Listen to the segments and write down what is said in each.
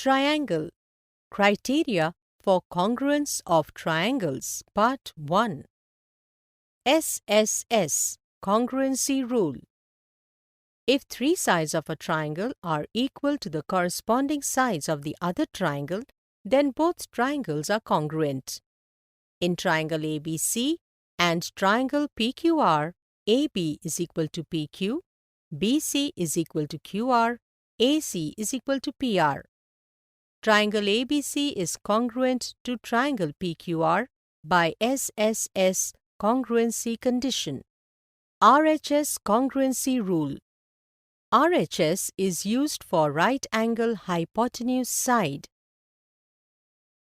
Triangle. Criteria for congruence of triangles. Part 1. SSS. Congruency Rule. If three sides of a triangle are equal to the corresponding sides of the other triangle, then both triangles are congruent. In triangle ABC and triangle PQR, AB is equal to PQ, BC is equal to QR, AC is equal to PR. Triangle ABC is congruent to triangle PQR by SSS congruency condition. RHS congruency rule. RHS is used for right angle hypotenuse side.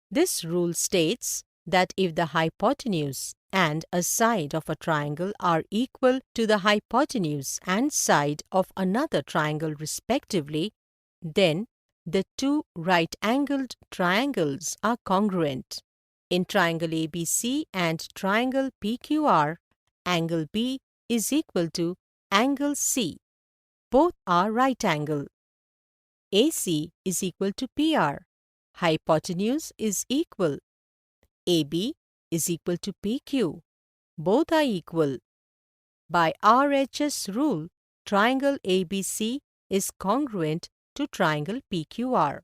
This rule states that if the hypotenuse and a side of a triangle are equal to the hypotenuse and side of another triangle respectively, then the two right-angled triangles are congruent. In triangle ABC and triangle PQR, angle B is equal to angle C. Both are right angle. AC is equal to PR. Hypotenuse is equal. AB is equal to PQ. Both are equal. By RHS rule, triangle ABC is congruent to triangle PQR.